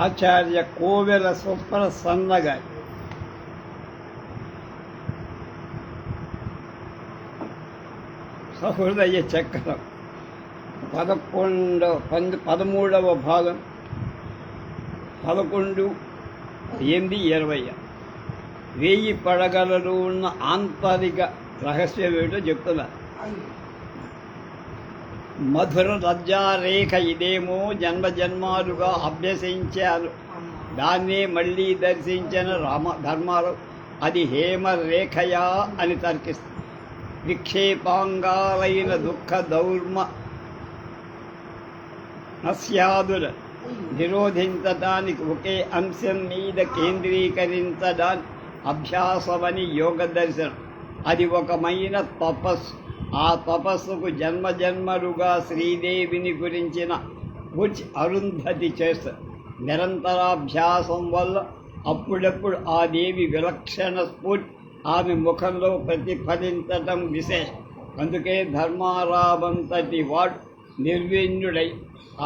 ఆచార్య కోవెల సుప్రసన్న గారి సహృదయ చక్రం 13వ భాగం 11/8/20. 1000 పడగలలో ఉన్న ఆంతరిక రహస్యం ఏమిటో చెప్తున్నారు. మధుర లజ్జారేఖ ఇదేమో జన్మజన్మాలుగా అభ్యసించారు, దాన్నే మళ్ళీ దర్శించిన ధర్మాలు అది హేమరేఖయా అని తర్కిస్తుంది. విక్షేపాంగాలైన దుఃఖ దౌర్మ నస్యాదుల నిరోధించడానికి ఒకే అంశం మీద కేంద్రీకరించడానికి అభ్యాసమని యోగ దర్శనం. అది ఒకమైన తపస్సు. ఆ తపస్సుకు జన్మజన్మలుగా శ్రీదేవిని గురించిన అరుంధతి చేస్తారు. నిరంతరాభ్యాసం వల్ల అప్పుడప్పుడు ఆ దేవి విలక్షణ స్ఫూర్తి ఆమె ముఖంలో ప్రతిఫలించటం విశేషం. అందుకే ధర్మారావంతటి వాడు నిర్విణ్యుడై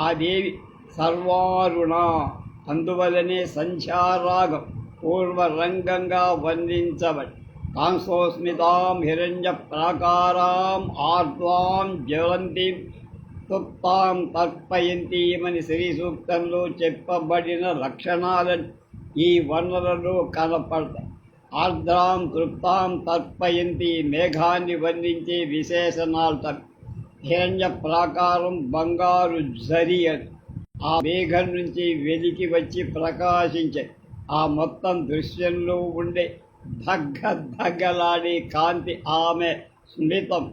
ఆ దేవి సర్వారుణ. అందువలనే సంధ్యారాగం పూర్వరంగంగా వర్ణించబడి కాంసోస్మితాం హిరణ్య ప్రాకారాం ఆర్ద్వాం జ్వలంతీం తృప్తాం తర్పయంతీమని శ్రీ సూక్తంలో చెప్పబడిన లక్షణాలను ఈ వర్ణనలో కనపడతాయి. ఆర్ద్రాం తృప్తాం తర్పయంతి మేఘాన్ని వర్ణించే విశేషణాలు. హిరణ్య ప్రాకారం బంగారు జరి అని ఆ మేఘం నుంచి వెలికి వచ్చి ప్రకాశించే ఆ మొత్తం దృశ్యంలో ఉండే దగ్గలాడే కాంతి ఆమె స్మితం.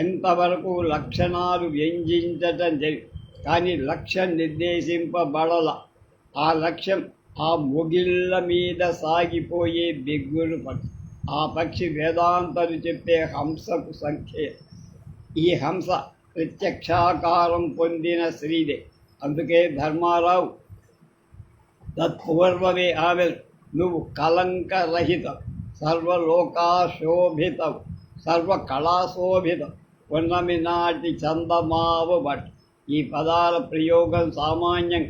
అంతవరకు లక్షణాలు వ్యంజించటం జరిగింది, కానీ లక్ష్యం నిర్దేశింపబడల. ఆ లక్ష్యం ఆ ముగిళ్ళ మీద సాగిపోయే బిగ్గురు పక్షి. ఆ పక్షి వేదాంతలు చెప్పే హంసకు సంఖ్య. ఈ హంస ప్రత్యక్షాకారం పొందిన శ్రీదే. అందుకే ధర్మారావు తత్పూర్వమే ఆమె నువ్వు కలంకరహితం, సర్వలోకాశోభితం, సర్వకళాశోభితం, పున్నమి నాటి చందమావ బట్. ఈ పదాల ప్రయోగం సామాన్యం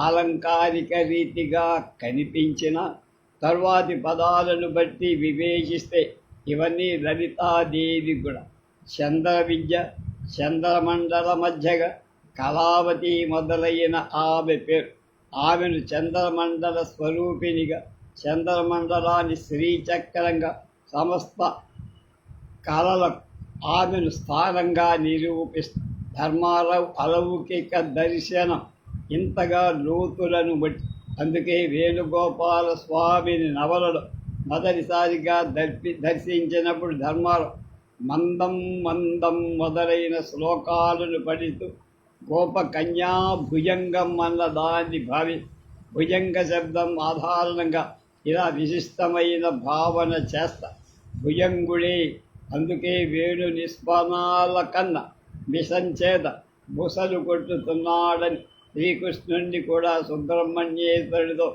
ఆలంకారిక రీతిగా కనిపించిన తర్వాతి పదాలను బట్టి వివేచిస్తే ఇవన్నీ లలితాదేవి కూడా. చంద్ర విద్య, చంద్రమండల మధ్యగా కళావతి మొదలైన ఆమె పేరు. ఆమెను చంద్రమండల స్వరూపిణిగా, చంద్రమండలాన్ని శ్రీచక్రంగా, సమస్త కళలకు ఆమెను స్థానంగా నిరూపిస్తుంది. ధర్మారావు అలౌకిక దర్శనం ఇంతగా లోతులను బట్టి. అందుకే వేణుగోపాల స్వామిని నవలలో మొదటిసారిగా దర్శించినప్పుడు ధర్మారావు మందం మందం మొదలైన శ్లోకాలను పఠిస్తూ గోపకన్యా భుజంగం అన్న దాన్ని భుజంగ శబ్దం ఆధారంగా ఇలా విశిష్టమైన భావన చేస్తా. భుజంగుడే. అందుకే వేణు నిస్పనాల కన్నా మిషంచేత బుసలు కొట్టుతున్నాడని శ్రీకృష్ణుణ్ణి కూడా సుబ్రహ్మణ్యేశ్వరుడితో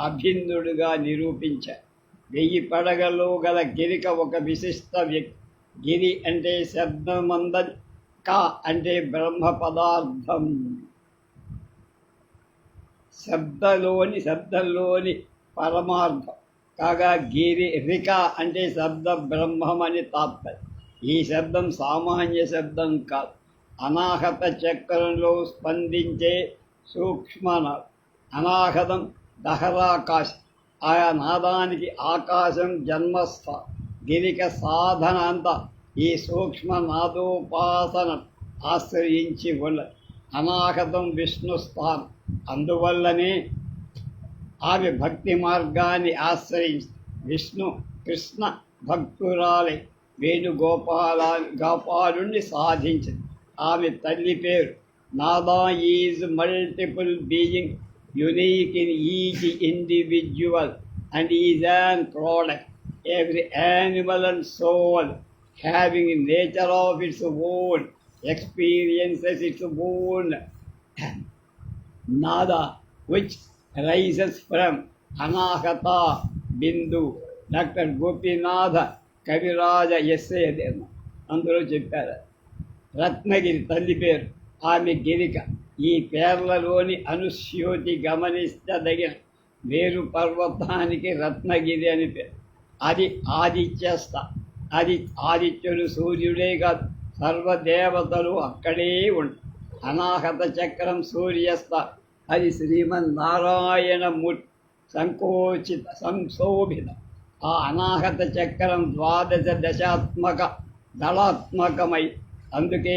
అభిన్నుడుగా నిరూపించారు. 1000 పడగలో గల గిరిక ఒక విశిష్ట వ్యక్తి. గిరి అంటే శబ్దమందని, కా అంటే బ్రహ్మ పదార్థం. శబ్దంలోని పరమార్థం కాగా రిక అంటే శబ్ద బ్రహ్మం అని తాత్పర్యం. ఈ శబ్దం సామాన్య శబ్దం కాదు, అనాహత చక్రంలో స్పందించే సూక్ష్మనాదం. అనాహతం దహరాకాశం. ఆయా నాదానికి ఆకాశం జన్మస్థానం. గిరిక సాధన అంతా ఈ సూక్ష్మ నాదోపాసన ఆశ్రయించి ఉన్నది. అనాహతం విష్ణు స్థానం. అందువల్లనే ఆమె భక్తి మార్గాన్ని ఆశ్రయించి విష్ణు కృష్ణ భక్తురాలై వేణుగోపాలుణ్ణి సాధించింది. ఆమె తల్లి పేరు నాదా. Is multiple being, unique in each individual and is an product. Every animal and soul having nature of its own, experiences its own nada, which rises from anahata bindu. Doctor Gopinath Kaviraj ఎస్ఏ అందులో చెప్పారు. రత్నగిరి తల్లి పేరు ఆమె గిరిక. ఈ పేర్లలోని అనుస్యూతి గమనించదగిన మేరు పర్వతానికి రత్నగిరి అని పేరు. అది ఆదిత్యస్థ. అది ఆదిత్యుడు సూర్యుడే కాదు, సర్వదేవతలు అక్కడే ఉంటారు. అనాహత చక్రం సూర్యస్థ. అది శ్రీమన్నారాయణమూర్తి సంశోభిత. ఆ అనాహత చక్రం 12 దశాత్మక దళాత్మకమై, అందుకే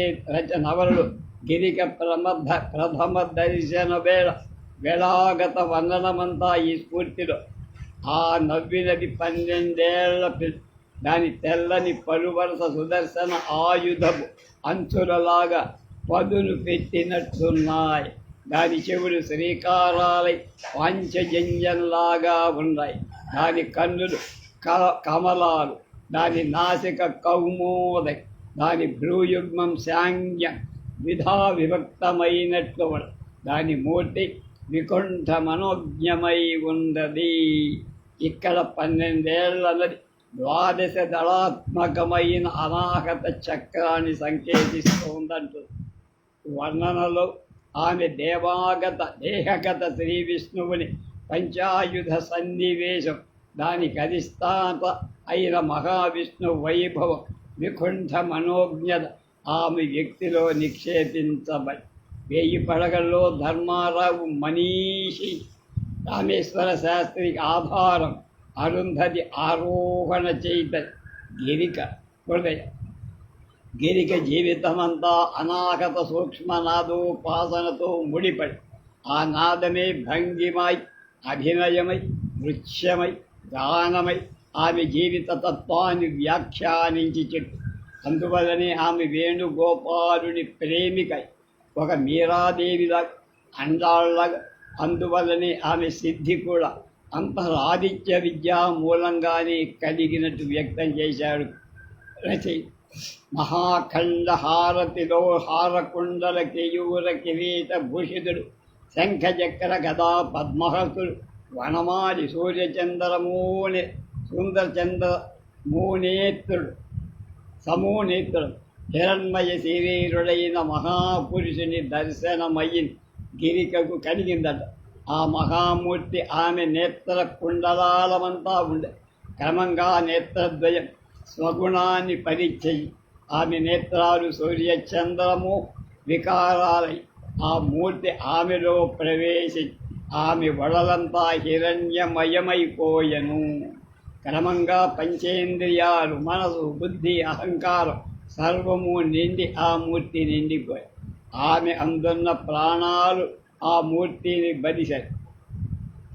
నవరుడు గిరిక ప్రథమ దర్శన వేళాగత వర్ణనమంతా ఈ స్ఫూర్తిలో. ఆ నవ్వినది 12 ఏళ్ల దాని తెల్లని పలువరస సుదర్శన ఆయుధము అంచులలాగా పదును పెట్టినట్టున్నాయి. దాని చెవులు శ్రీకారాలై పాంచజన్యంలాగా ఉన్నాయి. దాని కన్నులు కమలాలు, దాని నాసిక కౌమోదై, దాని భ్రూయుగ్మం శాంగ్యం విభక్తమైనట్లు. దాని మూర్తి వికుంఠ మనోజ్ఞమై ఉన్నది. ఇక్కడ 12 ఏళ్లన్నది 12 దళాత్మకమైన అనాహత చక్రాన్ని సంకేతిస్తోందంటూ వర్ణనలో ఆమె దేహగత శ్రీ విష్ణువుని పంచాయుధ సన్నివేశం, దానికి అధిష్టాత అయిన మహావిష్ణు వైభవం, వికుంఠ మనోజ్ఞత ఆమె వ్యక్తిలో నిక్షేపించబడి 1000 పడగల్లో ధర్మారావు మనీషి, రామేశ్వర శాస్త్రికి ఆధారం, అరుంధతి ఆరోహణ చేత గిరిక హృదయం. గిరిక జీవితమంతా అనాగత సూక్ష్మనాదోపాసనతో ముడిపడి, ఆ నాదమే భంగిమై, అభినయమై, నృత్యమై, గానమై ఆమె జీవిత తత్వాన్ని వ్యాఖ్యానించి చెప్పు. అందువల్లనే ఆమె వేణుగోపాలుని ప్రేమికై, ఒక మీరాదేవిలాగా, అండాళ్ళగా. అందువల్లనే ఆమె సిద్ధి కూడా అంతరాదిత్య విద్యా మూలంగానే కలిగినట్టు వ్యక్తం చేశాడు రచయిత. మహాఖండ హారతిలో హారకుండల కేయూర కిరీట భూషితుడు, శంఖచక్ర గదా పద్మహస్తుడు, వనమాలి సూర్యచంద్రమూని సుందరచంద్ర మూనేత్రుడు, సమూనేత్రుడు, హిరణ్మయ శరీరుడైన మహాపురుషుని దర్శనమయ్యింది గిరికకు కలిగిందట. ఆ మహామూర్తి ఆమె నేత్ర కుండలాలమంతా ఉండే. క్రమంగా నేత్రద్వయం స్వగుణాన్ని పరిచయి ఆమె నేత్రాలు సూర్యచంద్రము వికారాలై ఆ మూర్తి ఆమెలో ప్రవేశించి ఆమె వడలంతా హిరణ్యమయమైపోయెను. క్రమంగా పంచేంద్రియాలు, మనసు, బుద్ధి, అహంకారం సర్వము నిండి ఆ మూర్తి నిండిపోయాయి. ఆమె అందున్న ప్రాణాలు ఆ మూర్తిని బదిశారు.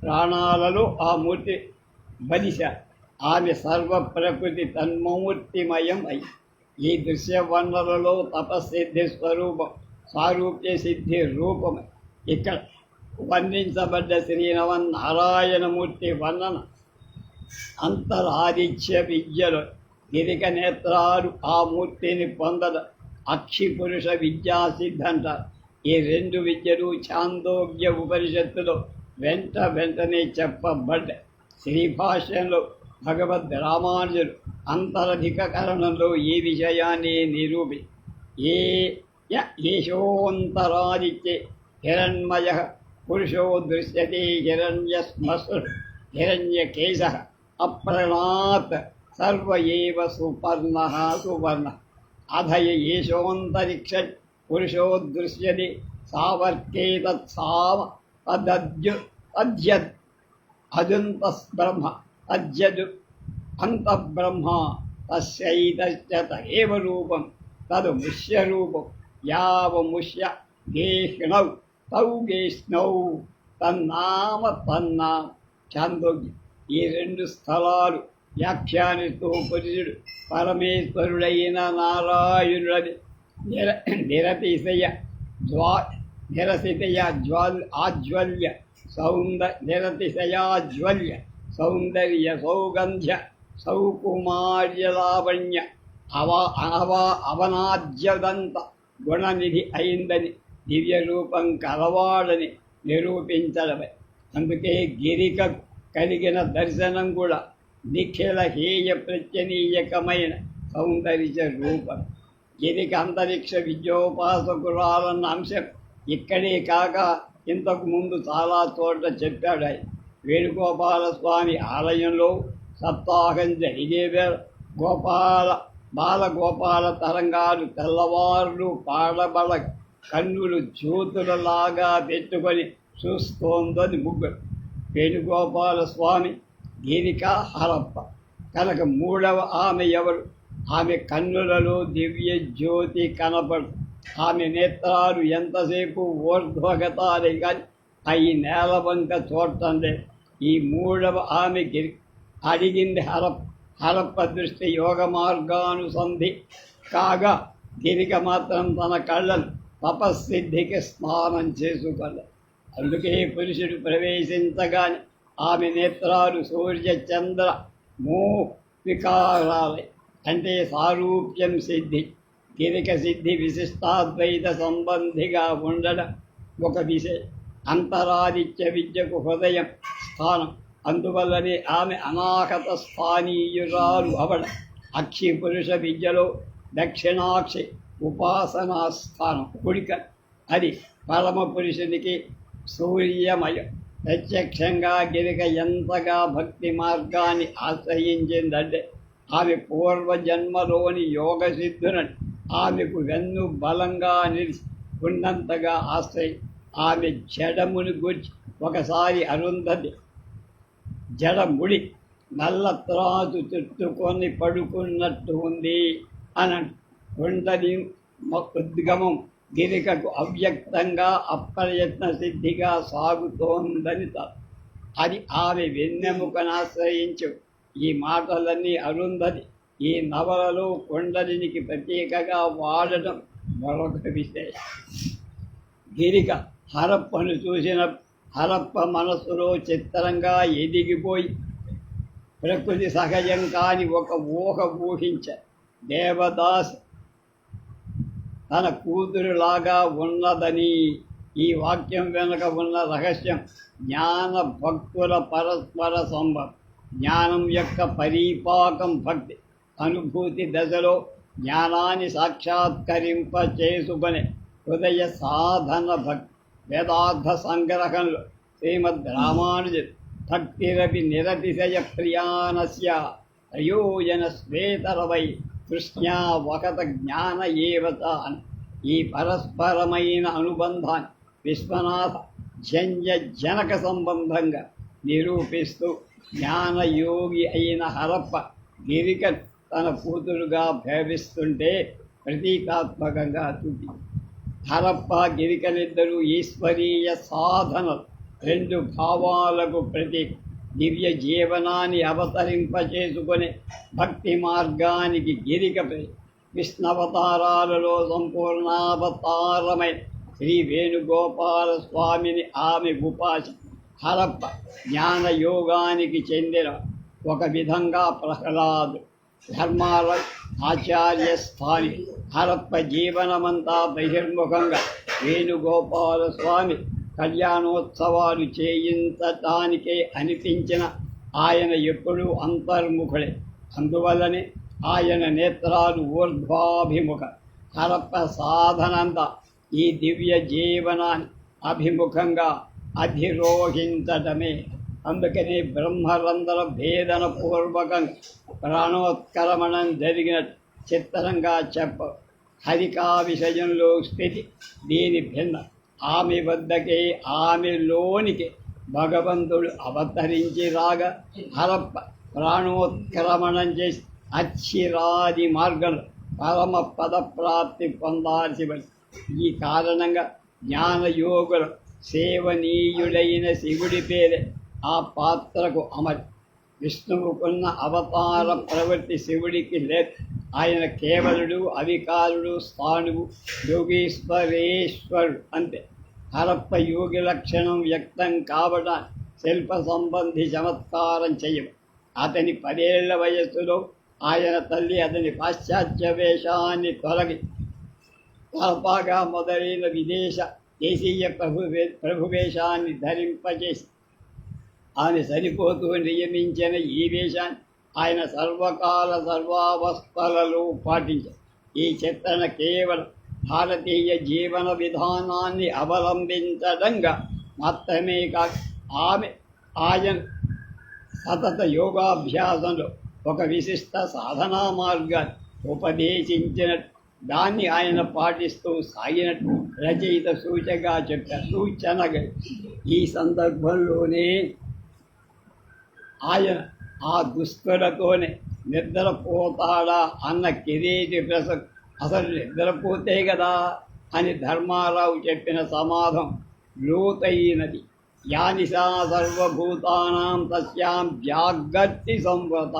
ప్రాణాలలో ఆ మూర్తి బదిశారు. ఆమె సర్వ ప్రకృతి తన్మూర్తిమయం అయి ఈ దృశ్యవర్ణలలో తపసిద్ధి స్వరూపం, సారూప్య సిద్ధి రూపమై ఇక్కడ వర్ణించబడ్డ శ్రీనారాయణమూర్తి వర్ణన అంతరాదిత్య విద్యలో గిరిక నేత్రాలు ఆ మూర్తిని పొందడం అక్షి పురుష విద్యా సిద్ధంటారు. ఈ 2 విద్యలు ఛాందోగ్య ఉపనిషత్తులో వెంటనే చెప్పబడ్డాయి. శ్రీభాష్యంలో భగవద్ రామానుజుడు అంతరధికరణంలో ఈ విషయాన్ని నిరూపి ఏషోంతరాదిత్యే హిరణ్మయ పురుషో దృశ్యతే హిరణ్యశ్మశ్రు హిరణ్యకేశ అప్రణాత్ సర్వ ఏవ సువర్ణ అధయ ఏషోంతరిక్ష పురుషో దృశ్యతే సావర్కే తత్సావ అద్యద్ అజంతస్బ్రహ్మ అద్యదు అంతబ్రహ్మ తస్యైతశ్చ తదేవ రూపం తదు ముష్యరూపం యావముష్య గేష్ణౌ తౌ గేష్ణౌ తన్నామ ఛాందోగ్యం. ఈ 2 స్థలాలు వ్యాఖ్యానిస్తూ పురుషుడు పరమేశ్వరుడైన నారాయణుడని నిరతిశయ ఆజ్వల్య నిరతిశయాజ్వల్య సౌందర్య సౌగంధ్య సౌకుమార్యలావణ్య అవనాద్యదంత గుణనిధి అయిందని దివ్య రూపం కలవాడని నిరూపించడమే. అందుకే గిరిక కలిగిన దర్శనం కూడా నిఖిల హేయ ప్రత్యనీయకమైన సౌందర్య రూపం. గిరిక అంతరిక్ష విద్యోపాసకురాలన్న అంశం ఇక్కడే కాక ఇంతకు ముందు చాలా చోట్ల చెప్పాడు ఆయన. వేణుగోపాలస్వామి ఆలయంలో సప్తాహం జరిగేవేళ బాలగోపాల తరంగాలు తెల్లవారులు పాడబడ కన్నులు జ్యోతులలాగా పెట్టుకొని చూస్తోందని ముగ్గురు. వేణుగోపాల స్వామి, గిరిక, హరప్ప. కనుక మూడవ ఆమె ఎవరు? ఆమె కన్నులలో దివ్య జ్యోతి కనపడు. ఆమె నేత్రాలు ఎంతసేపు ఊర్ధ్వగతాలే కానీ అవి నేల వంక చూడటంలే. ఈ మూడవ ఆమె అడిగింది హరప్ప దృష్టి యోగ మార్గానుసంధి కాగా, గిరిక మాత్రం తన కళ్ళను తపస్సిద్ధికి స్నానం చేసుకోలే. అందుకే పురుషుడు ప్రవేశించగానే ఆమె నేత్రాలు సూర్య చంద్ర వికారాలే, అంటే సారూప్యం సిద్ధి. గిరిక సిద్ధి విశిష్టాద్వైత సంబంధిగా ఉండడం ఒక విషయం. అంతరాదిత్య విద్యకు హృదయం స్థానం. అందువల్లనే ఆమె అనాహత స్థానీయురాలు అవడ. అక్షి పురుష విద్యలో దక్షిణాక్షి ఉపాసనా స్థానం కుడిక. అది పరమ పురుషునికి సూర్యమయం. ప్రత్యక్షంగా గిరిక ఎంతగా భక్తి మార్గాన్ని ఆశ్రయించిందంటే ఆమె పూర్వజన్మలోని యోగ సిద్ధులని ఆమెకు వెన్ను బలంగా నిలిచి ఉన్నంతగా ఆమె జడముని గురించి ఒకసారి అరుంధతి జడముడి నల్ల త్రాసు చుట్టుకొని పడుకున్నట్టు ఉంది అని కుండలి ఉద్గమం గిరికకు అవ్యక్తంగా అప్రయత్న సిద్ధిగా సాగుతోందని. అది ఆమె వెన్నెముకను ఆశ్రయించు. ఈ మాటలన్నీ అరుంధతి ఈ నవలలో కుండలినికి ప్రత్యేకగా వాడటం మరొక విశేషం. గిరిక హరప్పను చూసిన హరప్ప మనస్సులో చిత్రంగా ఎదిగిపోయి ప్రకృతి సహజం కాని ఒక ఊహ ఊహించారు. దేవదాస్ తన కూతురులాగా ఉన్నదని. ఈ వాక్యం వెనుక ఉన్న రహస్యం జ్ఞాన భక్తుల పరస్పర సంబంధం. జ్ఞానం యొక్క పరిపాకం భక్తి. అనుభూతి దశలో జ్ఞానాన్ని సాక్షాత్కరింప చేసుకునే హృదయ సాధన భక్తి. వేదార్థ సంగ్రహంలో శ్రీమద్ రామానుజుడు భక్తిరపి నిరతిశయ ప్రియానస్య ప్రయోజన శ్వేతరవై కృష్ణా వకత జ్ఞాన ఏవత అని ఈ పరస్పరమైన అనుబంధాన్ని విశ్వనాథ జనక సంబంధంగా నిరూపిస్తూ జ్ఞానయోగి అయిన హరప్ప గిరిక తన కూతురుగా భావిస్తుంటే ప్రతీకాత్మకంగా చూపి. హరప్ప గిరికలిద్దరూ ఈశ్వరీయ సాధనలు, రెండు భావాలకు ప్రతీక. దివ్య జీవనాన్ని అవతరింపచేసుకునే భక్తి మార్గానికి గిరిక విష్ణవతారాలలో సంపూర్ణావతారమై శ్రీ వేణుగోపాల స్వామిని ఆమె ఉపాసి. హరప్ప జ్ఞానయోగానికి చెందిన ఒక విధంగా ప్రహ్లాదు ధర్మాల ఆచార్య స్థాని. హరప్ప జీవనమంతా బహిర్ముఖంగా వేణుగోపాల స్వామి కళ్యాణోత్సవాలు చేయించటానికే అనిపించిన ఆయన ఎప్పుడూ అంతర్ముఖుడే. అందువల్లనే ఆయన నేత్రాలు ఊర్ధ్వాభిముఖ. హరప్ప సాధనంతా ఈ దివ్య జీవనాన్ని అభిముఖంగా అధిరోహించటమే. అందుకని బ్రహ్మరంధ్ర భేదన పూర్వకంగా ప్రాణోత్కరమణం జరిగిన చిత్రంగా చెప్ప. హరికా విషయంలో స్థితి దీని భిన్న. ఆమె వద్దకే ఆమెలోనికి భగవంతుడు అవతరించి రాగా హరప్ప ప్రాణోత్క్రమణం చేసి అచ్చిరాది మార్గంలో పరమ పదప్రాప్తి పొందాల్సి. ఈ కారణంగా జ్ఞానయోగుల సేవనీయుడైన శివుడి పేరే ఆ పాత్రకు అమరి. విష్ణువుకున్న అవతార ప్రవృత్తి శివుడికి లేదు. ఆయన కేవలుడు, అవికారుడు, స్థానువు, యోగీశ్వరేశ్వరుడు అంతే. హరప్ప యోగి లక్షణం వ్యక్తం కావడానికి శిల్ప సంబంధి చమత్కారం చేయవు. అతని 10 ఏళ్ల వయస్సులో ఆయన తల్లి అతని పాశ్చాత్య వేషాన్ని తొలగి తలపాగా మొదలైన దేశీయ ప్రభువేషాన్ని ధరింపజేసి ఆమె సరిపోతూ నియమించిన ఈ వేషాన్ని ఆయన సర్వకాల సర్వావస్థలలో పాటించారు. ఈ చిత్రణ కేవలం భారతీయ జీవన విధానాన్ని అవలంబించడంగా మాత్రమే కాక ఆయన సతత యోగాభ్యాసంలో ఒక విశిష్ట సాధనా మార్గాన్ని ఉపదేశించినట్టు దాన్ని ఆయన పాటిస్తూ సాగినట్టు రచయిత సూచనగా ఈ సందర్భంలోనే ఆయన ఆ దుస్తులతోనే నిద్రపోతాడా అన్న కిరీటి ప్రసక్తి అసలు నిద్రపోతే కదా అని ధర్మారావు చెప్పిన సమాధం లోతైనది. యానిశా సర్వభూతానాం తస్యాం జాగర్తి సంవృత.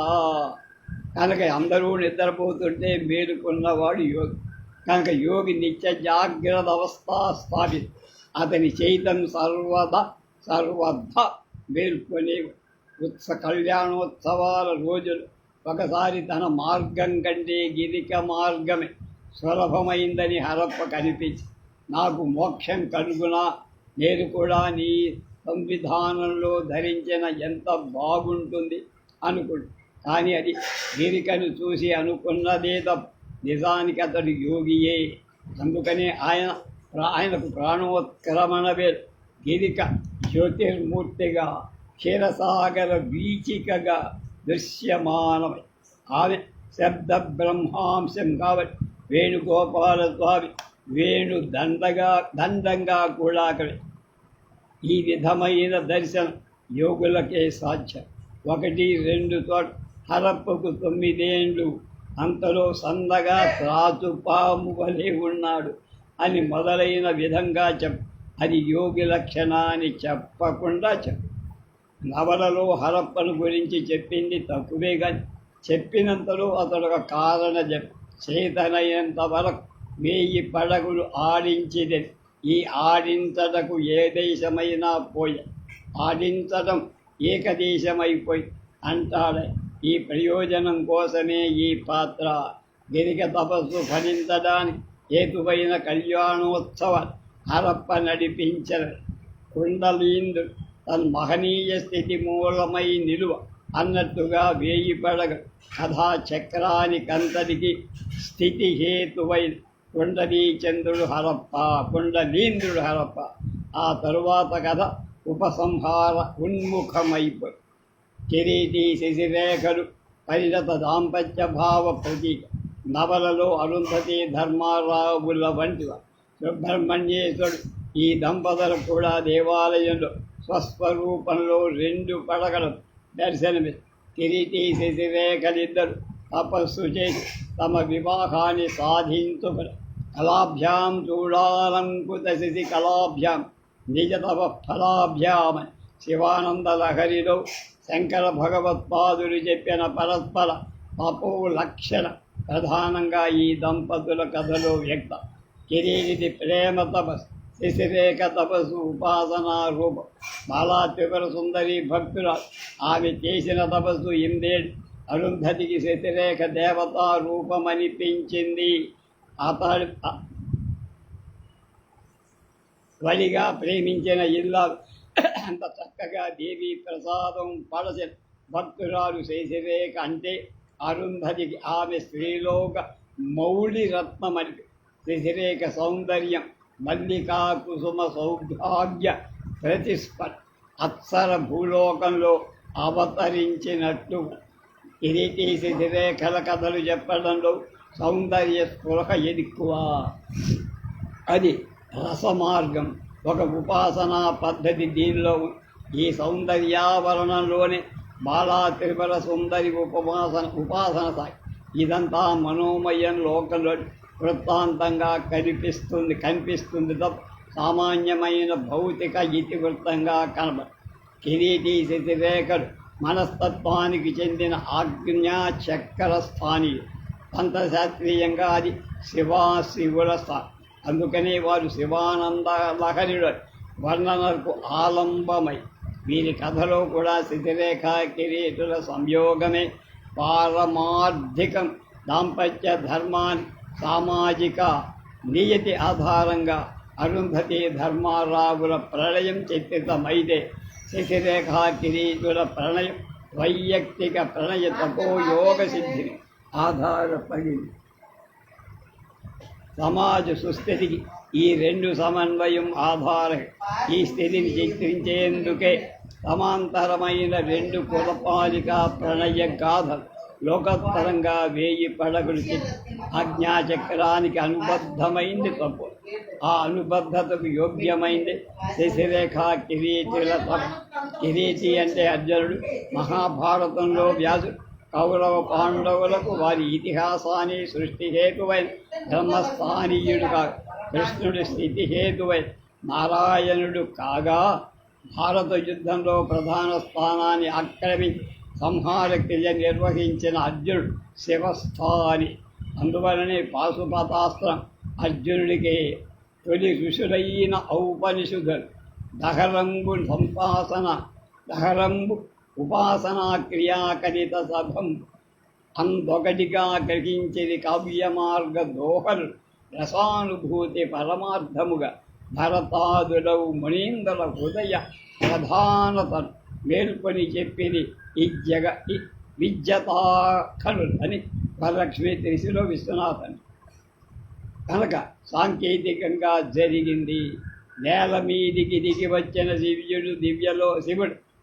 కనుక అందరూ నిద్రపోతుంటే మేలుకున్నవాడు యోగి. కనుక యోగి నిత్య జాగ్రత్త అవస్థ స్థాపిత. అతని చైతన్యం సర్వదా మేల్కొనే కళ్యాణోత్సవాల రోజులు ఒకసారి తన మార్గం కంటే గిరిక మార్గమే సులభమైందని హరప్ప కనిపించి, నాకు మోక్షం కలుగునా, నేను కూడా నీ సంవిధానంలో ధరించిన ఎంత బాగుంటుంది అనుకుంటు. కానీ అది గిరికను చూసి అనుకున్నదే తప్ప నిజానికి అతడు యోగియే. అందుకనే ఆయనకు ప్రాణోత్క్రమణ వేరు. గిరిక జ్యోతిర్మూర్తిగా క్షీరసాగర వీచికగా దృశ్యమానమై ఆమె శబ్ద బ్రహ్మాంశం కాబట్టి వేణుగోపాల స్వామి వేణు దండంగా కూడా ఈ విధమైన దర్శనం యోగులకే సాధ్యం. 1-2 చోట హరప్పకు 9 ఏళ్ళు, అంతలో సన్నగా త్రాచుపాము వలె ఉన్నాడు అని మొదలైన విధంగా అది యోగి లక్షణాన్ని చెప్పకుండా నవలలో హరప్పను గురించి చెప్పింది తక్కువే కానీ చెప్పినంతలో అతడు ఒక కారణ చేతనైనంత వరకు 1000 పడగులు ఆడించిది. ఈ ఆడించటకు ఏ దేశమైనా పోయి ఆడించడం ఏకదేశమైపోయి అంటాడు. ఈ ప్రయోజనం కోసమే ఈ పాత్ర. గిరిక తపస్సు ఫలించడానికి హేతువైన కళ్యాణోత్సవ హరప్ప నడిపించరు. కుండలీంద్రుడు తన మహనీయ స్థితి మూలమై నిలువ అన్నట్టుగా 1000 పడగ కథాచక్రానికంతటికి స్థితి హేతువైన కుండలీంద్రుడు హరప్ప. ఆ తరువాత కథ ఉపసంహార ఉన్ముఖమైపోయి కిరీటి శశిరేఖలు పరిణత దాంపత్య భావ ప్రతీక. నవలలో అరుంధతి ధర్మారావుల వంటివ సుబ్రహ్మణ్యేశ్వరుడు ఈ దంపతులు కూడా దేవాలయంలో స్వస్వరూపంలో 2 పడగలు దర్శనమి. కిరీటి శశిరేఖలిద్దరు తపస్సు చేసి తమ వివాహాన్ని సాధించుకుని కళాభ్యాం చూడాలంకుత శశి కళాభ్యాం నిజ తప ఫలాభ్యాం శివానంద లహరిలో శంకర భగవత్పాదులు చెప్పిన పరస్పర తపో లక్షణ ప్రధానంగా ఈ దంపతుల కథలో వ్యక్తం. కిరీటి ప్రేమ తపస్సు, శశిరేఖ తపస్సు ఉపాసనా రూపం. బాలా త్రిపుర సుందరి భక్తుల ఆమె చేసిన తపస్సు 8 ఏళ్ళు. అరుంధతికి శశిరేఖ దేవతా రూపమనిపించింది. అతడు వలిగా ప్రేమించిన ఇల్లాలు అంత చక్కగా దేవి ప్రసాదం పడసిన భక్తురాలు శశిరేఖ అంటే అరుంధతికి ఆమె స్త్రీలోక మౌళి రత్నమని. శశిరేఖ సౌందర్యం మల్లికా కుసుమ సౌభాగ్య ప్రతిస్పర్ అప్సర భూలోకంలో అవతరించినట్టు. కిరీటి శశిరేఖల కథలు చెప్పడంలో సౌందర్య స్పృహ ఎక్కువ. అది రసమార్గం, ఒక ఉపాసనా పద్ధతి దీనిలో. ఈ సౌందర్యావరణంలోనే బాలా త్రిపుర సుందరి ఉపాసన సాగి. ఇదంతా మనోమయం లోకంలో వృత్తాంతంగా కనిపిస్తుంది తప్ప సామాన్యమైన భౌతిక ఇతివృత్తంగా కనబడు. కిరీటి శశిరేఖలు మనస్తత్వానికి చెందిన ఆజ్ఞా చక్ర స్థానీయులు. తంత్రశాస్త్రీయంగా అది శివుల స్థానం. అందుకనే వారు శివానంద లహరిలో వర్ణనకు ఆలంబమై. వీరి కథలో కూడా శశిరేఖ కిరీటుల సంయోగమే పారమార్థికం. దాంపత్య ధర్మాన్ని సామాజిక నియతి ఆధారంగా అరుంధతి ధర్మారావుల ప్రణయం చిత్రితమైతే శశిరేఖ కిరీటుల ప్రణయం వైయక్తిక ప్రణయ తపోయోగ సిద్ధిని ఆధారపడింది. సమాజ సుస్థితికి ఈ రెండు సమన్వయం ఆధారం. ఈ స్థితిని చిత్రించేందుకే సమాంతరమైన రెండు కులపాలికా ప్రణయ గాథలు లోకోత్తరంగా 1000 పడగలు ఆజ్ఞాచక్రానికి అనుబద్ధమైంది తప్పు. ఆ అనుబద్ధతకు యోగ్యమైంది శశిరేఖ కిరీటిల తప్పు. కిరీటి అంటే అర్జునుడు, మహాభారతంలో వ్యాసుడు, కౌరవ పాండవులకు వారి ఇతిహాసాన్ని సృష్టిహేతువైన బ్రహ్మస్థానీయుడు కాగా కృష్ణుడి స్థితిహేతువైన నారాయణుడు కాగా భారత యుద్ధంలో ప్రధాన స్థానాన్ని ఆక్రమించి సంహార క్రియ నిర్వహించిన అర్జునుడు శివస్థాని. అందువలనే పాశుపతాస్త్రం అర్జునుడికి తొలి ఋషులైన ఔపనిషుధులు దహరంబు ఉపాసనా క్రియాకరిత సభం అందొకటిగా గ్రహించేది కావ్య మార్గ దోహలు రసానుభూతి పరమార్థముగా భరతాదులవు మునీంద్ర హృదయ ప్రధానతను మేల్కొని చెప్పింది ఈ విద్యతాఖలు అని వరలక్ష్మి తెలిసిలో విశ్వనాథన్. కనుక సాంకేతికంగా జరిగింది. నేల మీదికి దిగి వచ్చిన శివుడు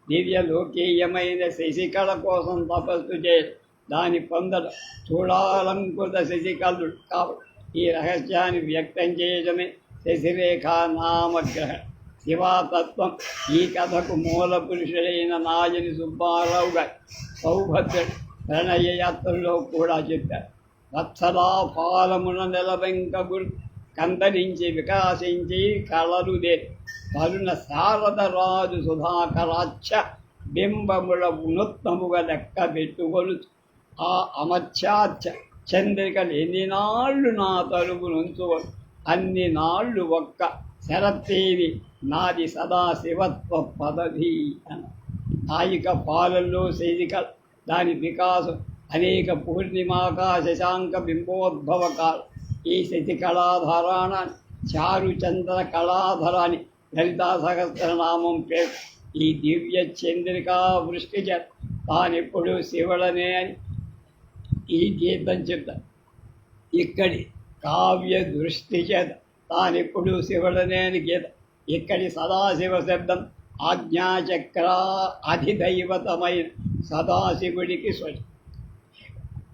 దివ్యలోకీయమైన శశికళ కోసం తపస్సు చేసి దాని పొందడం చూడాలనుకున్న శశికళుడు కాబట్టి ఈ రహస్యాన్ని వ్యక్తం చేయడమే శశిరేఖ నామగ్రహణం. శివాతత్వం ఈ కథకు మూల పురుషుడైన నాయని సుబ్బారావు గారి సౌభద్రుడు ప్రణయయాత్రలో కూడా చెప్పారు. వత్సలా పాలమున నెలవెంకగుడు కందరించి వికాసించి కళలుదే కరుణ శారద రాజు సుధాకరాక్ష బింబముల ఉనుత్తముగా లెక్క పెట్టుకొను ఆ అమర్చాచ చంద్రికలు ఎన్ని నాళ్ళు నా తలుపు నుంచువను అన్ని నాళ్ళు ఒక్క శరత్తేవి నాది సదాశివత్వ పదవి అన. నాయిక పాలల్లో శైలిక దాని వికాసం అనేక పూర్ణిమాకా శశాంక బింబోద్భవకాలు. ఈ శశి కళాధారాన్ని చారుచంద్ర కళాధరాన్ని లలితా సహస్రనామం పేరు. ఈ దివ్య చంద్రికా వృష్టి చేత తానెప్పుడు శివుడనే అని ఈ గీతం చెప్తాను. ఇక్కడి కావ్య దృష్టి చేత తానెప్పుడు శివుడనే అని గీత. ఇక్కడి సదాశివ శబ్దం ఆజ్ఞాచక్ర అధిదైవతమైన సదాశివుడికి స్వయం.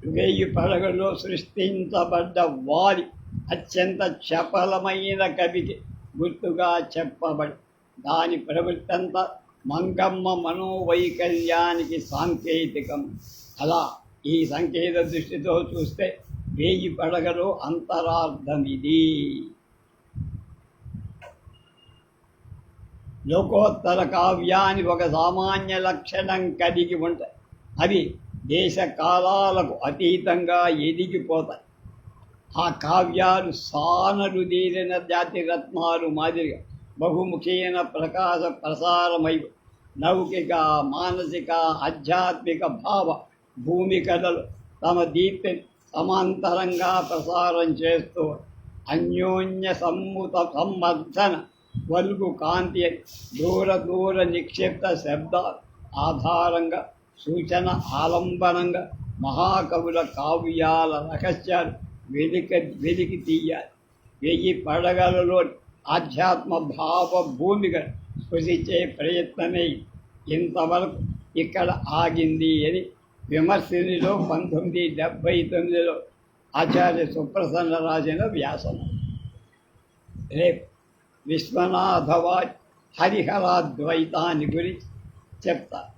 1000 పడగల్లో సృష్టించబడ్డ వారి అత్యంత చపలమైన కవికి గుర్తుగా చెప్పబడి దాని ప్రవృత్తంతా మంగమ్మ మనోవైకల్యానికి సాంకేతికం. అలా ఈ సంకేత దృష్టితో చూస్తే 1000 పడగలు అంతరార్థం ఇది. లోకోత్తర కావ్యాన్ని ఒక సామాన్య లక్షణం కలిగి ఉంటాయి. అవి దేశ కాలాలకు అతీతంగా ఎదిగిపోతాయి. ఆ కావ్యాలు సానలు తీరిన జాతి రత్నాలు మాదిరిగా బహుముఖీన ప్రకాశ ప్రసారమై లౌకిక మానసిక ఆధ్యాత్మిక భావ భూమికలు తమ దీప్తిని సమాంతరంగా ప్రసారం చేస్తూ అన్యోన్య సంవర్ధన వల్గు కాంతి దూర నిక్షిప్త శబ్దాల ఆధారంగా సూచన ఆలంబనంగా మహాకవుల కావ్యాల రహస్యాలు వెలికి తీయాలి. 1000 పడగలలో ఆధ్యాత్మ భావ భూమిగా స్పృశించే ప్రయత్నమే ఇంతవరకు ఇక్కడ ఆగింది అని విమర్శనిలో 1979లో ఆచార్య సుప్రసన్న రాసిన వ్యాసం. రేపు విశ్వనాథవారి హరిహరాద్వైతాన్ని గురించి చెప్తారు.